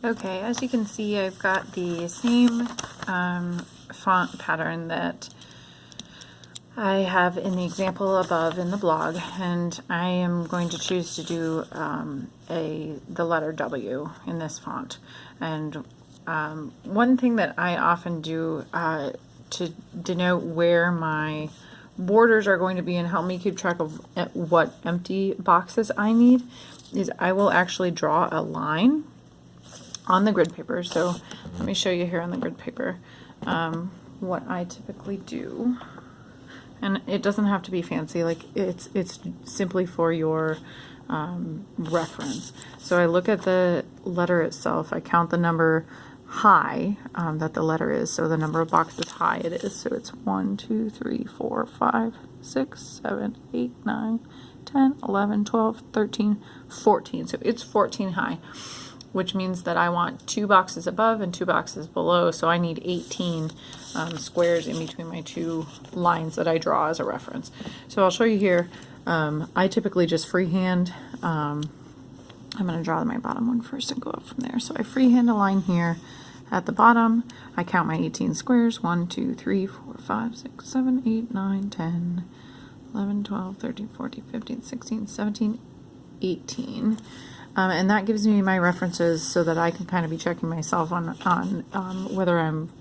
Okay, as you can see, I've got the same font pattern that I have in the example above in the blog, and I am going to choose to do the letter W in this font. And one thing that I often do to denote where my borders are going to be and help me keep track of what empty boxes I need is I will actually draw a line on the grid paper. So let me show you here on the grid paper what I typically do. And it doesn't have to be fancy, like it's simply for your reference. So I look at the letter itself, I count the number high that the letter is, so the number of boxes high it is. So it's 1, 2, 3, 4, 5, 6, 7, 8, 9, 10, 11, 12, 13, 14. So it's 14 high, which means that I want 2 boxes above and 2 boxes below. So I need 18 squares in between my 2 lines that I draw as a reference. So I'll show you here. I typically just freehand. I'm going to draw my bottom one first and go up from there. So I freehand a line here at the bottom. I count my 18 squares. 1, 2, 3, 4, 5, 6, 7, 8, 9, 10, 11, 12, 13, 14, 15, 16, 17, 18. And that gives me my references so that I can kind of be checking myself on whether I'm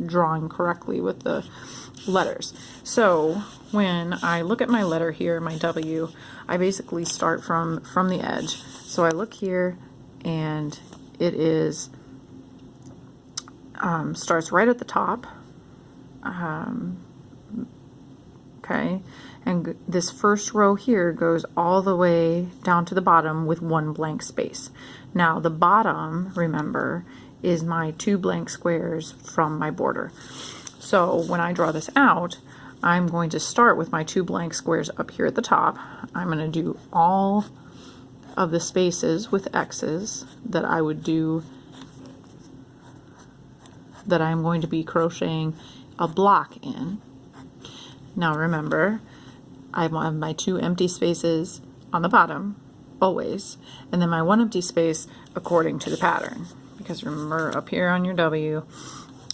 drawing correctly with the letters. So when I look at my letter here, my W, I basically start from the edge. So I look here and it is starts right at the top. Okay, and this first row here goes all the way down to the bottom with 1 blank space. Now the bottom, remember, is my 2 blank squares from my border. So when I draw this out, I'm going to start with my 2 blank squares up here at the top. I'm going to do all of the spaces with X's that I would do, that I'm going to be crocheting a block in. Now remember, I have my 2 empty spaces on the bottom, always, and then my 1 empty space according to the pattern. Because remember, up here on your W,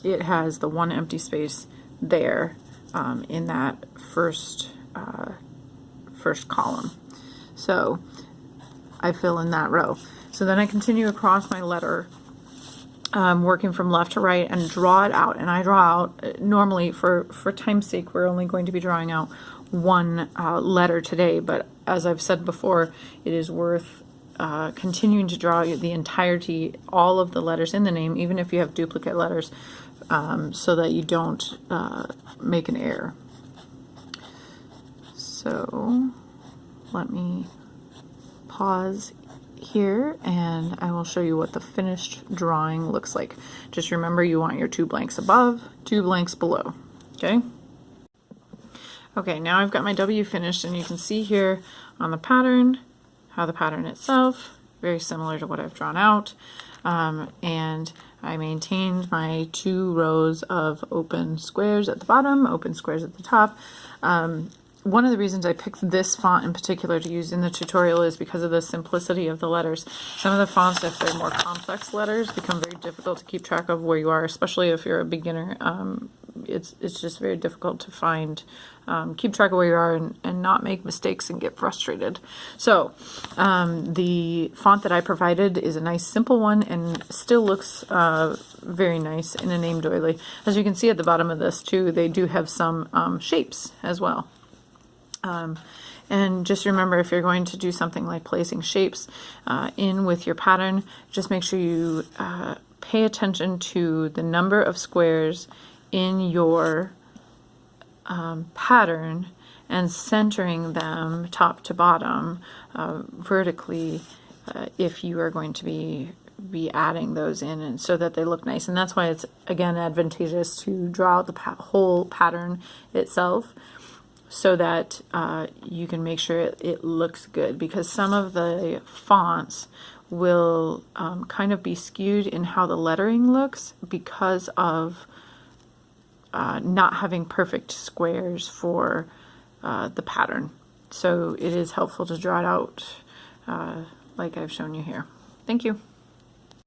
it has the 1 empty space there in that first column. So I fill in that row. So then I continue across my letter, working from left to right, and draw it out. And I draw out, normally for time's sake, we're only going to be drawing out 1 letter today, but as I've said before, it is worth continuing to draw the entirety, all of the letters in the name, even if you have duplicate letters, so that you don't make an error. So let me pause here and I will show you what the finished drawing looks like. Just remember, you want your 2 blanks above, 2 blanks below. Okay? Okay, now I've got my W finished, and you can see here on the pattern how the pattern itself, very similar to what I've drawn out, and I maintained my 2 rows of open squares at the bottom, open squares at the top. One of the reasons I picked this font in particular to use in the tutorial is because of the simplicity of the letters. Some of the fonts, if they're more complex letters, become very difficult to keep track of where you are, especially if you're a beginner. It's just very difficult to find, keep track of where you are and not make mistakes and get frustrated. So the font that I provided is a nice simple one and still looks very nice in a name Doily. As you can see at the bottom of this too, they do have some shapes as well. And just remember, if you're going to do something like placing shapes in with your pattern, just make sure you pay attention to the number of squares in your pattern and centering them top to bottom vertically if you are going to be adding those in, and so that they look nice. And that's why it's, again, advantageous to draw out the whole pattern itself, so that you can make sure it looks good, because some of the fonts will kind of be skewed in how the lettering looks because of not having perfect squares for the pattern. So it is helpful to draw it out like I've shown you here. Thank you.